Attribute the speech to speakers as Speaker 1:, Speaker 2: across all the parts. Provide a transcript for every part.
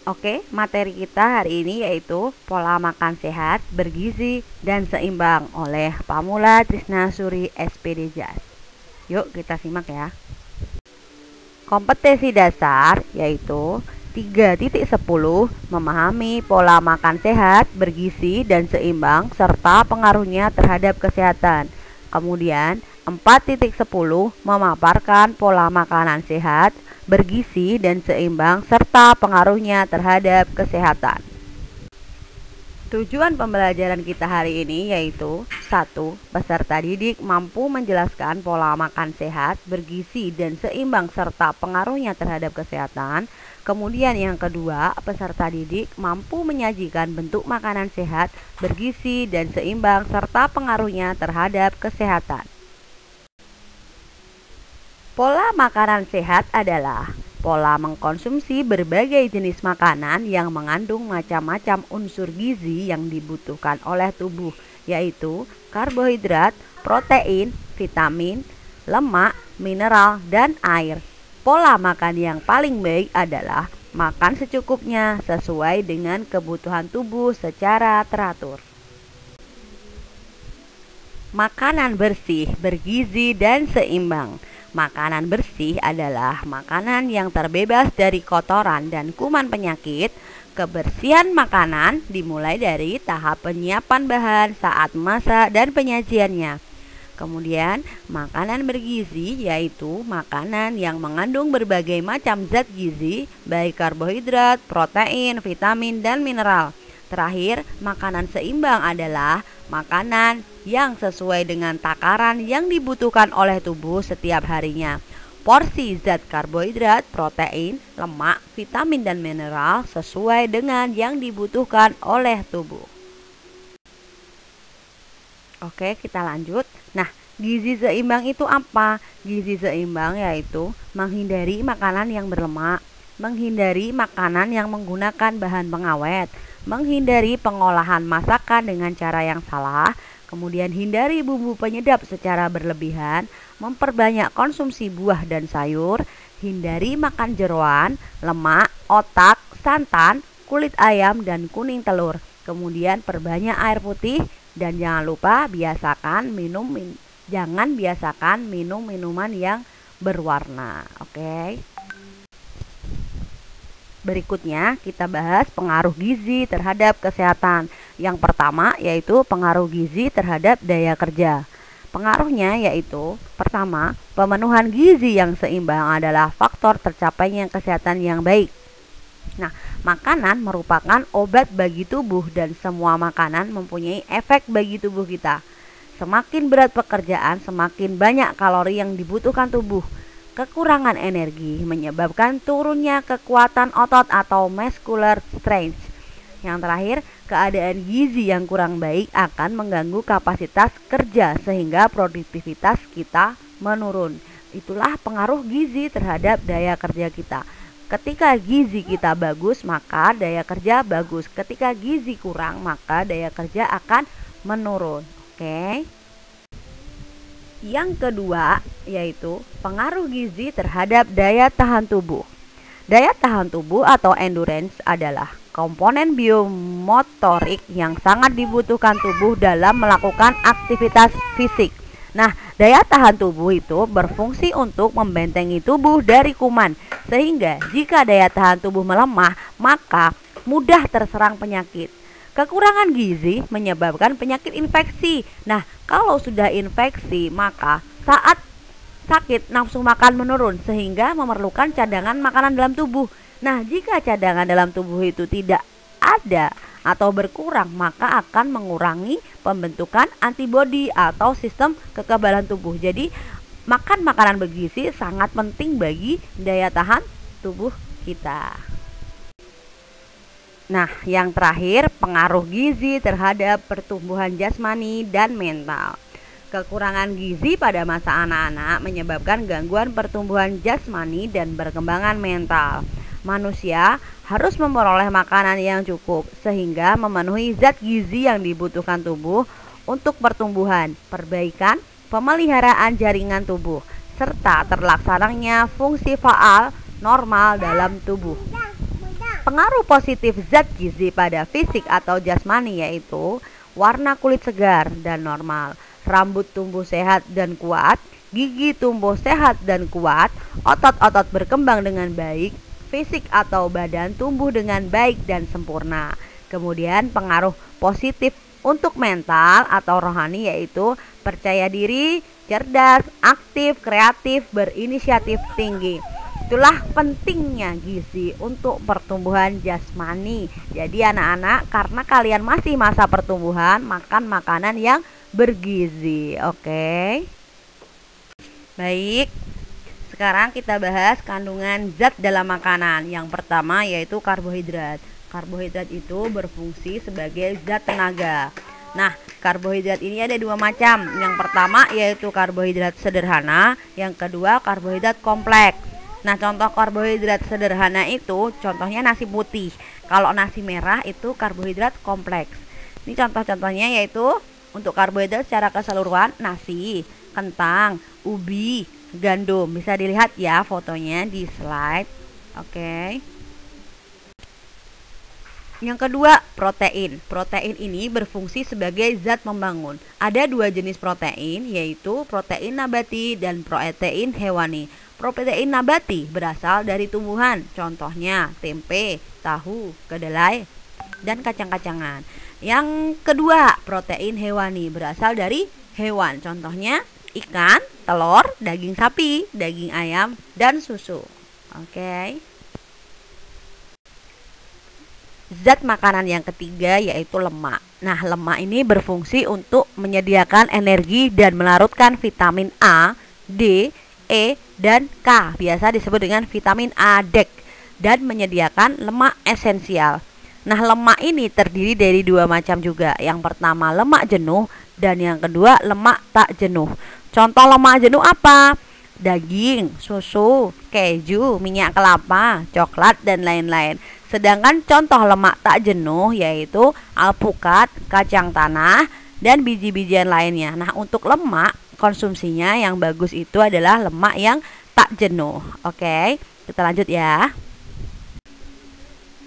Speaker 1: Oke, materi kita hari ini yaitu pola makan sehat, bergizi, dan seimbang oleh Pamula Trisnasuri SPD JAS. Yuk kita simak ya. Kompetensi dasar yaitu 3.10 memahami pola makan sehat, bergizi, dan seimbang serta pengaruhnya terhadap kesehatan. Kemudian 4.10 memaparkan pola makanan sehat, bergizi, dan seimbang serta pengaruhnya terhadap kesehatan. Tujuan pembelajaran kita hari ini yaitu 1. Peserta didik mampu menjelaskan pola makan sehat, bergizi, dan seimbang serta pengaruhnya terhadap kesehatan. Kemudian yang kedua, peserta didik mampu menyajikan bentuk makanan sehat, bergizi, dan seimbang serta pengaruhnya terhadap kesehatan. Pola makanan sehat adalah pola mengkonsumsi berbagai jenis makanan yang mengandung macam-macam unsur gizi yang dibutuhkan oleh tubuh, yaitu karbohidrat, protein, vitamin, lemak, mineral, dan air. Pola makan yang paling baik adalah makan secukupnya sesuai dengan kebutuhan tubuh secara teratur. Makanan bersih, bergizi, dan seimbang. Makanan bersih adalah makanan yang terbebas dari kotoran dan kuman penyakit. Kebersihan makanan dimulai dari tahap penyiapan bahan saat memasak dan penyajiannya. Kemudian, makanan bergizi yaitu makanan yang mengandung berbagai macam zat gizi, baik karbohidrat, protein, vitamin, dan mineral. Terakhir, makanan seimbang adalah makanan yang sesuai dengan takaran yang dibutuhkan oleh tubuh setiap harinya. Porsi zat karbohidrat, protein, lemak, vitamin, dan mineral sesuai dengan yang dibutuhkan oleh tubuh. Oke, kita lanjut. Nah, gizi seimbang itu apa? Gizi seimbang yaitu menghindari makanan yang berlemak, menghindari makanan yang menggunakan bahan pengawet, menghindari pengolahan masakan dengan cara yang salah, kemudian hindari bumbu penyedap secara berlebihan, memperbanyak konsumsi buah dan sayur, hindari makan jeroan, lemak, otak, santan, kulit ayam, dan kuning telur. Kemudian perbanyak air putih dan jangan lupa jangan biasakan minum minuman yang berwarna. Oke. Berikutnya kita bahas pengaruh gizi terhadap kesehatan. Yang pertama yaitu pengaruh gizi terhadap daya kerja. Pengaruhnya yaitu pertama, pemenuhan gizi yang seimbang adalah faktor tercapainya kesehatan yang baik. Nah, makanan merupakan obat bagi tubuh dan semua makanan mempunyai efek bagi tubuh kita. Semakin berat pekerjaan, semakin banyak kalori yang dibutuhkan tubuh. Kekurangan energi menyebabkan turunnya kekuatan otot atau muscular strength. Yang terakhir, keadaan gizi yang kurang baik akan mengganggu kapasitas kerja sehingga produktivitas kita menurun. Itulah pengaruh gizi terhadap daya kerja kita. Ketika gizi kita bagus, maka daya kerja bagus. Ketika gizi kurang, maka daya kerja akan menurun. Oke. Yang kedua yaitu pengaruh gizi terhadap daya tahan tubuh. Daya tahan tubuh atau endurance adalah komponen biomotorik yang sangat dibutuhkan tubuh dalam melakukan aktivitas fisik. Nah, daya tahan tubuh itu berfungsi untuk membentengi tubuh dari kuman, sehingga jika daya tahan tubuh melemah, maka mudah terserang penyakit. Kekurangan gizi menyebabkan penyakit infeksi. Nah, kalau sudah infeksi, maka saat sakit nafsu makan menurun sehingga memerlukan cadangan makanan dalam tubuh. Nah, jika cadangan dalam tubuh itu tidak ada atau berkurang, maka akan mengurangi pembentukan antibodi atau sistem kekebalan tubuh. Jadi, makan makanan bergizi sangat penting bagi daya tahan tubuh kita. Nah, yang terakhir, pengaruh gizi terhadap pertumbuhan jasmani dan mental. Kekurangan gizi pada masa anak-anak menyebabkan gangguan pertumbuhan jasmani dan perkembangan mental. Manusia harus memperoleh makanan yang cukup sehingga memenuhi zat gizi yang dibutuhkan tubuh untuk pertumbuhan, perbaikan, pemeliharaan jaringan tubuh, serta terlaksananya fungsi faal normal dalam tubuh. Pengaruh positif zat gizi pada fisik atau jasmani yaitu warna kulit segar dan normal, rambut tumbuh sehat dan kuat, gigi tumbuh sehat dan kuat, otot-otot berkembang dengan baik, fisik atau badan tumbuh dengan baik dan sempurna. Kemudian pengaruh positif untuk mental atau rohani yaitu percaya diri, cerdas, aktif, kreatif, berinisiatif tinggi. Itulah pentingnya gizi untuk pertumbuhan jasmani. Jadi anak-anak, karena kalian masih masa pertumbuhan, makan makanan yang bergizi. Oke. Baik. Sekarang kita bahas kandungan zat dalam makanan. Yang pertama yaitu karbohidrat. Karbohidrat itu berfungsi sebagai zat tenaga. Nah, karbohidrat ini ada dua macam. Yang pertama yaitu karbohidrat sederhana, yang kedua karbohidrat kompleks. Nah, contoh karbohidrat sederhana itu contohnya nasi putih. Kalau nasi merah itu karbohidrat kompleks. Ini contoh-contohnya yaitu untuk karbohidrat secara keseluruhan nasi, kentang, ubi, gandum. Bisa dilihat ya fotonya di slide. Oke. Yang kedua, protein. Protein ini berfungsi sebagai zat membangun. Ada dua jenis protein, yaitu protein nabati dan protein hewani. Protein nabati berasal dari tumbuhan, contohnya tempe, tahu, kedelai, dan kacang-kacangan. Yang kedua, protein hewani berasal dari hewan, contohnya ikan, telur, daging sapi, daging ayam, dan susu. Oke. Zat makanan yang ketiga yaitu lemak. Nah, lemak ini berfungsi untuk menyediakan energi dan melarutkan vitamin A, D, E, dan K, biasa disebut dengan vitamin A, D, dan menyediakan lemak esensial. Nah, lemak ini terdiri dari dua macam juga. Yang pertama lemak jenuh dan yang kedua lemak tak jenuh. Contoh lemak jenuh apa? Daging, susu, keju, minyak kelapa, coklat, dan lain-lain. Sedangkan contoh lemak tak jenuh yaitu alpukat, kacang tanah, dan biji-bijian lainnya. Nah, untuk lemak konsumsinya yang bagus itu adalah lemak yang tak jenuh. Oke, kita lanjut ya.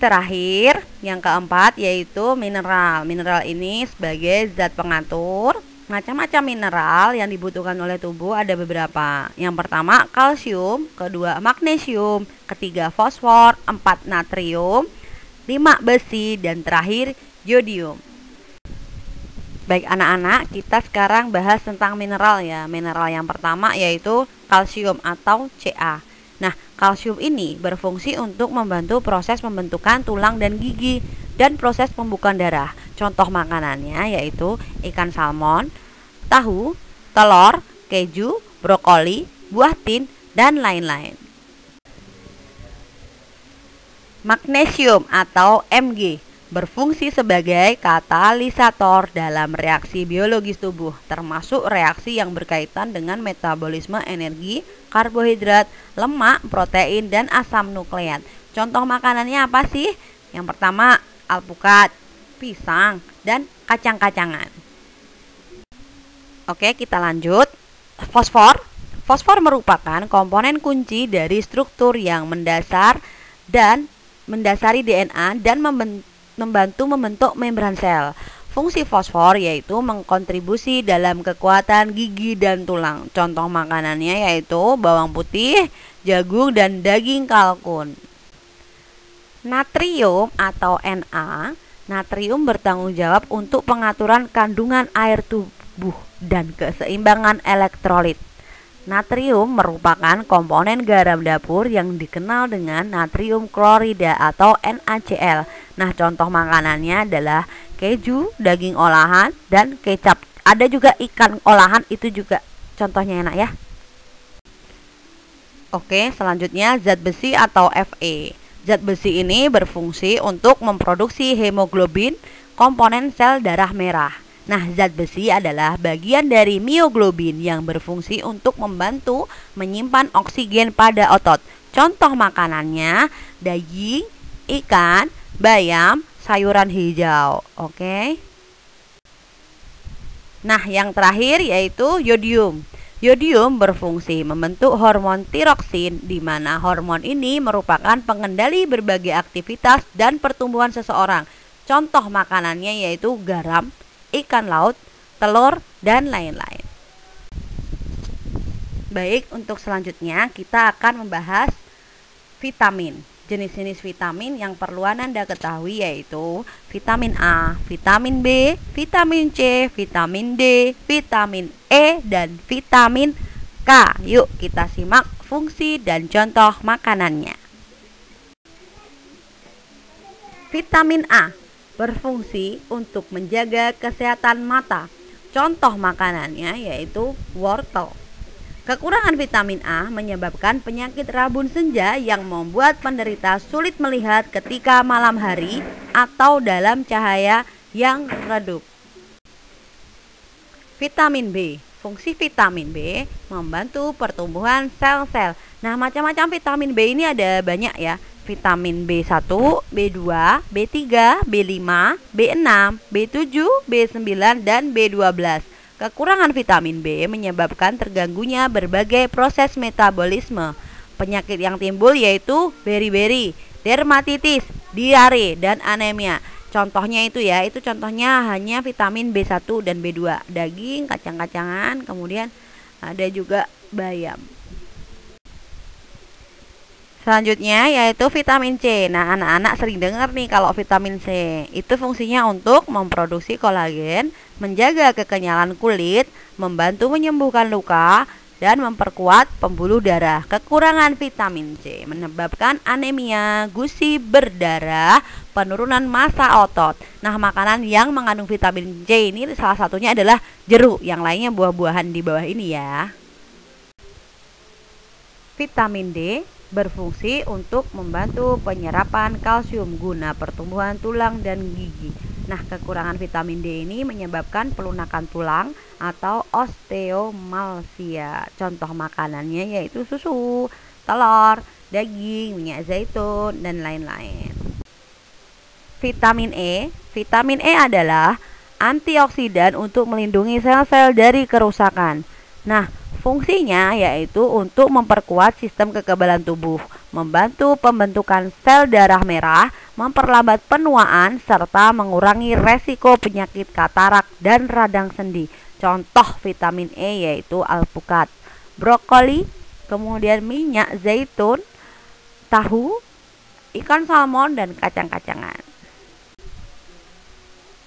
Speaker 1: Terakhir, yang keempat yaitu mineral. Mineral ini sebagai zat pengatur. Macam-macam mineral yang dibutuhkan oleh tubuh ada beberapa. Yang pertama kalsium, kedua magnesium, ketiga fosfor, 4 natrium, 5 besi, dan terakhir yodium. Baik anak-anak, kita sekarang bahas tentang mineral ya. Mineral yang pertama yaitu kalsium atau Ca. Nah, kalsium ini berfungsi untuk membantu proses pembentukan tulang dan gigi dan proses pembukaan darah. Contoh makanannya yaitu ikan salmon, tahu, telur, keju, brokoli, buah tin, dan lain-lain. Magnesium atau Mg berfungsi sebagai katalisator dalam reaksi biologis tubuh, termasuk reaksi yang berkaitan dengan metabolisme energi, karbohidrat, lemak, protein, dan asam nukleat. Contoh makanannya apa sih? Yang pertama alpukat, pisang, dan kacang-kacangan. Oke, kita lanjut. Fosfor. Fosfor merupakan komponen kunci dari struktur yang mendasari DNA dan membantu membentuk membran sel. Fungsi fosfor yaitu mengkontribusi dalam kekuatan gigi dan tulang. Contoh makanannya yaitu bawang putih, jagung, dan daging kalkun. Natrium atau Na. Natrium bertanggung jawab untuk pengaturan kandungan air tubuh dan keseimbangan elektrolit. Natrium merupakan komponen garam dapur yang dikenal dengan natrium klorida atau NaCl. Nah, contoh makanannya adalah keju, daging olahan, dan kecap. Ada juga ikan olahan, itu juga contohnya enak ya. Oke, selanjutnya zat besi atau Fe. Zat besi ini berfungsi untuk memproduksi hemoglobin, komponen sel darah merah. Nah, zat besi adalah bagian dari mioglobin yang berfungsi untuk membantu menyimpan oksigen pada otot. Contoh makanannya daging, ikan, bayam, sayuran hijau. Oke. Nah, yang terakhir yaitu yodium. Yodium berfungsi membentuk hormon tiroksin, di mana hormon ini merupakan pengendali berbagai aktivitas dan pertumbuhan seseorang. Contoh makanannya yaitu garam, ikan laut, telur, dan lain-lain. Baik, untuk selanjutnya kita akan membahas vitamin. Jenis-jenis vitamin yang perlu Anda ketahui yaitu vitamin A, vitamin B, vitamin C, vitamin D, vitamin E, dan vitamin K. Yuk kita simak fungsi dan contoh makanannya. Vitamin A berfungsi untuk menjaga kesehatan mata. Contoh makanannya yaitu wortel. Kekurangan vitamin A menyebabkan penyakit rabun senja yang membuat penderita sulit melihat ketika malam hari atau dalam cahaya yang redup. Vitamin B. Fungsi vitamin B membantu pertumbuhan sel-sel. Nah, macam-macam vitamin B ini ada banyak ya. Vitamin B1, B2, B3, B5, B6, B7, B9, dan B12. Kekurangan vitamin B menyebabkan terganggunya berbagai proses metabolisme. Penyakit yang timbul yaitu beri-beri, dermatitis, diare, dan anemia. Contohnya itu ya, itu contohnya hanya vitamin B1 dan B2, daging, kacang-kacangan, kemudian ada juga bayam. Selanjutnya yaitu vitamin C. Nah, anak-anak sering dengar nih kalau vitamin C. Itu fungsinya untuk memproduksi kolagen, menjaga kekenyalan kulit, membantu menyembuhkan luka, dan memperkuat pembuluh darah. Kekurangan vitamin C menyebabkan anemia, gusi berdarah, penurunan massa otot. Nah, makanan yang mengandung vitamin C ini salah satunya adalah jeruk, yang lainnya buah-buahan di bawah ini ya. Vitamin D berfungsi untuk membantu penyerapan kalsium guna pertumbuhan tulang dan gigi. Nah, kekurangan vitamin D ini menyebabkan pelunakan tulang atau osteomalsia. Contoh makanannya yaitu susu, telur, daging, minyak zaitun, dan lain-lain. Vitamin E. Vitamin E adalah antioksidan untuk melindungi sel-sel dari kerusakan. Nah, fungsinya yaitu untuk memperkuat sistem kekebalan tubuh, membantu pembentukan sel darah merah, memperlambat penuaan, serta mengurangi resiko penyakit katarak dan radang sendi. Contoh vitamin E yaitu alpukat, brokoli, kemudian minyak zaitun, tahu, ikan salmon, dan kacang-kacangan.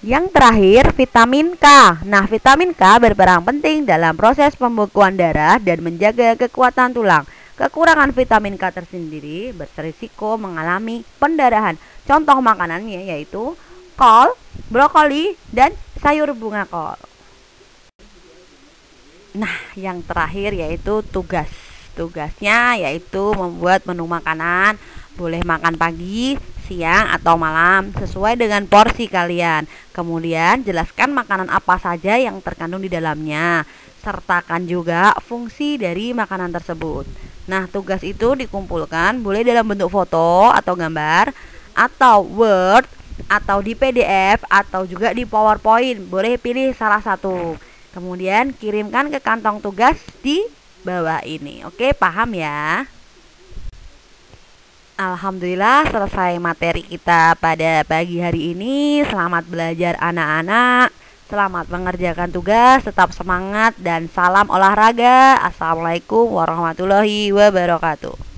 Speaker 1: Yang terakhir, vitamin K. Nah, vitamin K berperan penting dalam proses pembekuan darah dan menjaga kekuatan tulang. Kekurangan vitamin K tersendiri berisiko mengalami pendarahan. Contoh makanannya yaitu kol, brokoli, dan sayur bunga kol. Nah, yang terakhir yaitu tugas. Tugasnya yaitu membuat menu makanan. Boleh makan pagi, siang, atau malam sesuai dengan porsi kalian. Kemudian jelaskan makanan apa saja yang terkandung di dalamnya. Sertakan juga fungsi dari makanan tersebut. Nah, tugas itu dikumpulkan boleh dalam bentuk foto atau gambar, atau Word, atau di PDF, atau juga di PowerPoint. Boleh pilih salah satu. Kemudian kirimkan ke kantong tugas di bawah ini. Oke, paham ya? Alhamdulillah selesai materi kita pada pagi hari ini. Selamat belajar anak-anak. Selamat mengerjakan tugas, tetap semangat, dan salam olahraga. Assalamualaikum warahmatullahi wabarakatuh.